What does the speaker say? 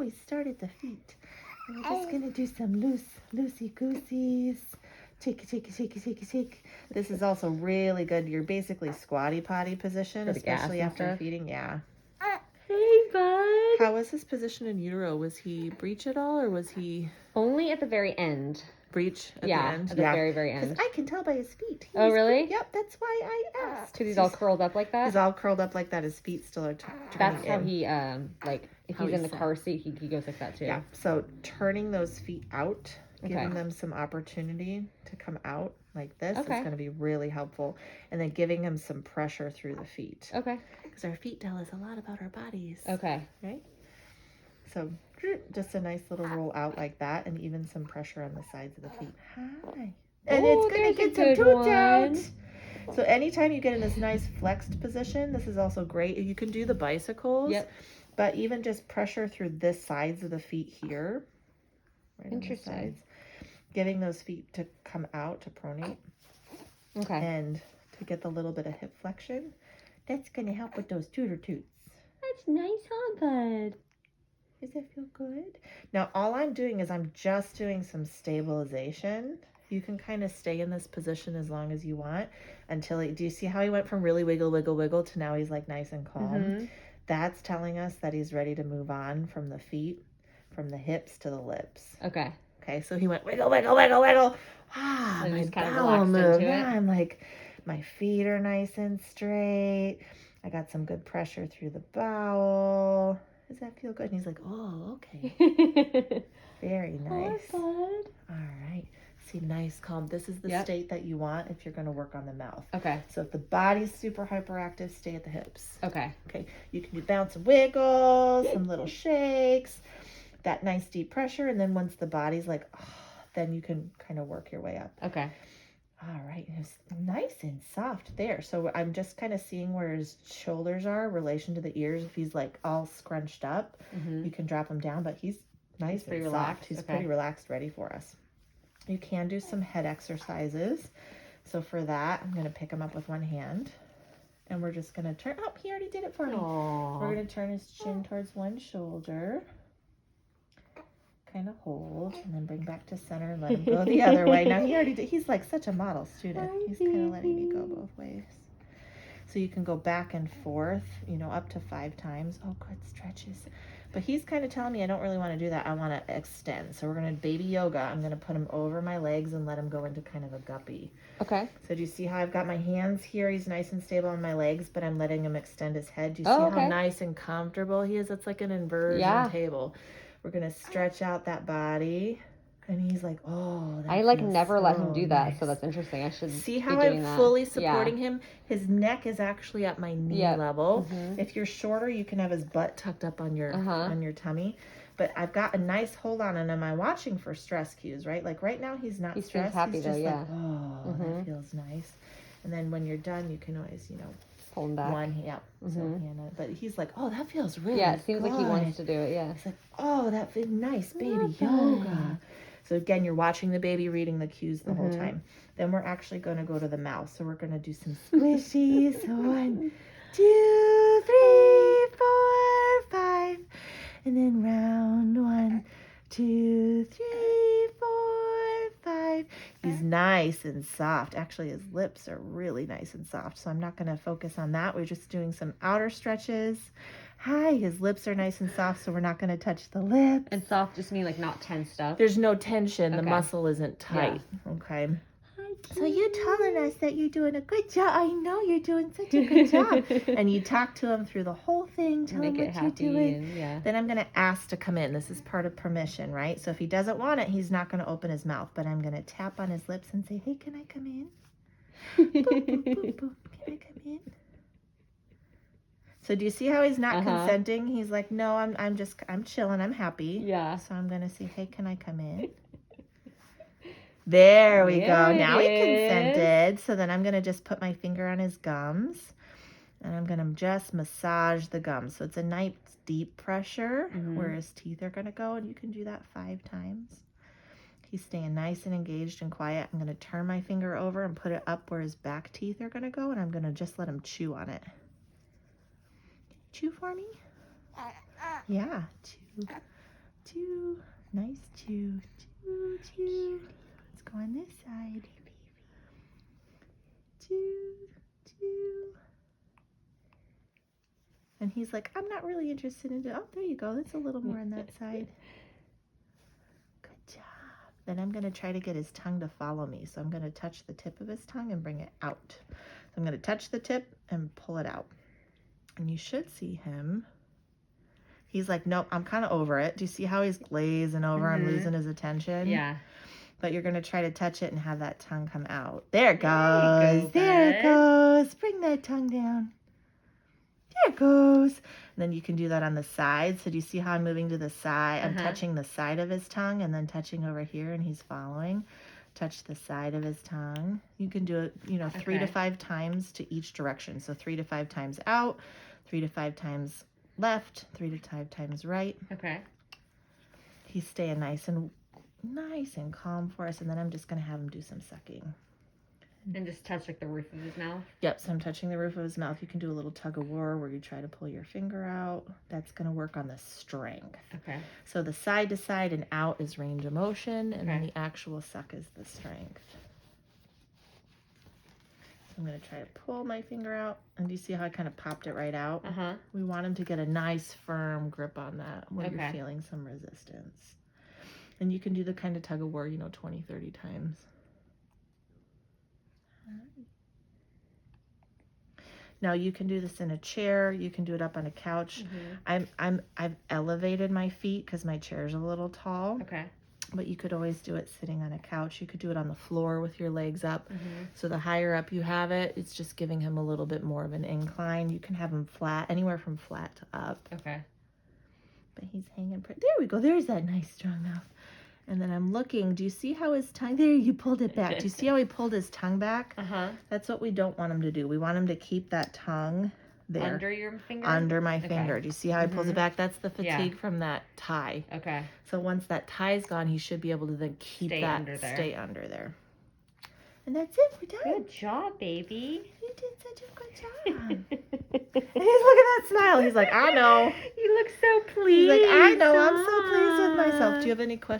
we started the feet. And we're just gonna do some loosey-goosies. Shake. This is also really good. You're basically squatty potty position, especially after feeding. Yeah. Hey, bud. How was his position in utero? Was he breech at all, or was he only at the very end? Breech at the end? At the very, very end. Because I can tell by his feet. Oh, really? Yep, that's why I asked. Because he's all curled up like that? He's all curled up like that. His feet still are turning That's how in. he, if he's in the car seat, he goes like that too. Yeah, so turning those feet out, giving them some opportunity to come out like this is going to be really helpful. And then giving him some pressure through the feet. Okay. Because our feet tell us a lot about our bodies. Okay. Right? So just a nice little roll out like that, and even some pressure on the sides of the feet. Hi. And it's going to get some toots out. So anytime you get in this nice flexed position, this is also great. You can do the bicycles. Yep. But even just pressure through this sides of the feet here. Right. Interesting. On the sides, getting those feet to come out to pronate. Okay. And to get the little bit of hip flexion. That's going to help with those tutor toots. That's nice, huh, bud? Does that feel good? Now, all I'm doing is I'm just doing some stabilization. You can kind of stay in this position as long as you want until do you see how he went from really wiggle to now he's like nice and calm? Mm-hmm. That's telling us that he's ready to move on from the feet, from the hips to the lips. Okay. Okay, so he went wiggle. Ah, so my kind bowel of moved. Into it. I'm like, my feet are nice and straight. I got some good pressure through the bowel. Does that feel good? And he's like, oh, okay. Very nice. Oh, all right. See, nice, calm. This is the state that you want if you're going to work on the mouth. Okay. So if the body's super hyperactive, stay at the hips. Okay. Okay. You can do bounce and wiggles, some little shakes, that nice deep pressure. And then once the body's like, oh, then you can kind of work your way up. Okay. All right. It's nice and soft there. So I'm just kind of seeing where his shoulders are in relation to the ears. If he's like all scrunched up, you can drop him down, but he's nice and soft. He's pretty relaxed, ready for us. You can do some head exercises. So for that, I'm going to pick him up with one hand. And we're just going to turn. Oh, he already did it for me. Aww. We're going to turn his chin towards one shoulder. Kind of hold. And then bring back to center and let him go the other way. Now, he already did. He's like such a model student. He's kind of letting me go both ways. So you can go back and forth, up to 5 times. Oh, good stretches. But he's kind of telling me I don't really want to do that. I want to extend. So we're going to baby yoga. I'm going to put him over my legs and let him go into kind of a guppy. Okay. So do you see how I've got my hands here? He's nice and stable on my legs, but I'm letting him extend his head. Do you see how nice and comfortable he is? It's like an inversion table. We're going to stretch out that body. And he's like, oh, that I never let him do that, so that's interesting. I should see how I'm fully supporting him. His neck is actually at my knee level. Mm-hmm. If you're shorter, you can have his butt tucked up on your tummy. But I've got a nice hold on, and am I watching for stress cues? Right, like right now he's not stressed. He's happy he's though, just like, oh, that feels nice. And then when you're done, you can always, pull him back. So but he's like, oh, that feels really good. It seems like he wants to do it. Yeah. He's like, oh, that feels nice, baby yoga. So again, you're watching the baby, reading the cues the whole time. Then we're actually going to go to the mouth. So we're going to do some squishies. 1, 2, 3, 4, 5. And then round 1, 2, 3, 4, 5. He's nice and soft. Actually, his lips are really nice and soft. So I'm not going to focus on that. We're just doing some outer stretches. Hi, his lips are nice and soft, so we're not going to touch the lips. And soft just mean like not tensed up? There's no tension. The muscle isn't tight. Yeah. Okay. So you telling us that you're doing a good job. I know you're doing such a good job. And you talk to him through the whole thing, tell him what you're doing. Then I'm going to ask to come in. This is part of permission, right? So if he doesn't want it, he's not going to open his mouth. But I'm going to tap on his lips and say, hey, can I come in? Boop, boop, boop, boop. Can I come in? So do you see how he's not consenting? He's like, no, I'm chilling. I'm happy. Yeah. So I'm going to say, hey, can I come in? There we go. Now he consented. So then I'm going to just put my finger on his gums. And I'm going to just massage the gums. So it's a nice deep pressure where his teeth are going to go. And you can do that 5 times. He's staying nice and engaged and quiet. I'm going to turn my finger over and put it up where his back teeth are going to go. And I'm going to just let him chew on it. Chew for me? Yeah, chew. Nice chew. Chew, chew. Let's go on this side. Chew, chew. And he's like, I'm not really interested in it. Oh, there you go. That's a little more on that side. Good job. Then I'm going to try to get his tongue to follow me. So I'm going to touch the tip of his tongue and bring it out. So I'm going to touch the tip and pull it out. And you should see him. He's like, nope, I'm kind of over it. Do you see how he's glazing over and losing his attention? Yeah. But you're going to try to touch it and have that tongue come out. There it goes. There it goes. Bring that tongue down. There it goes. And then you can do that on the side. So do you see how I'm moving to the side? I'm touching the side of his tongue and then touching over here, and he's following. Touch the side of his tongue. You can do it, 3 to 5 times to each direction. So 3 to 5 times out, 3 to 5 times left, 3 to 5 times right. Okay. He's staying nice and calm for us. And then I'm just going to have him do some sucking. And just touch like the roof of his mouth? Yep, so I'm touching the roof of his mouth. You can do a little tug of war where you try to pull your finger out. That's going to work on the strength. Okay. So the side to side and out is range of motion, and then the actual suck is the strength. So I'm going to try to pull my finger out. And do you see how I kind of popped it right out? We want him to get a nice firm grip on that where you're feeling some resistance. And you can do the kind of tug of war, 20, 30 times. Now you can do this in a chair. You can do it up on a couch. I've elevated my feet because my chair is a little tall. Okay. But you could always do it sitting on a couch. You could do it on the floor with your legs up. So the higher up you have it, it's just giving him a little bit more of an incline. You can have him flat, anywhere from flat to up. Okay. But he's hanging pretty. There we go. There's that nice strong mouth. And then I'm looking. Do you see how his tongue? There, you pulled it back. Do you see how he pulled his tongue back? That's what we don't want him to do. We want him to keep that tongue there. Under your finger? Under my finger. Do you see how he pulls it back? That's the fatigue from that tie. Okay. So once that tie's gone, he should be able to then stay under there. And that's it. We're done. Good job, baby. You did such a good job. And he's looking at that smile. He's like, I know. You look so pleased. He's like, I know. I'm so pleased with myself. Do you have any questions?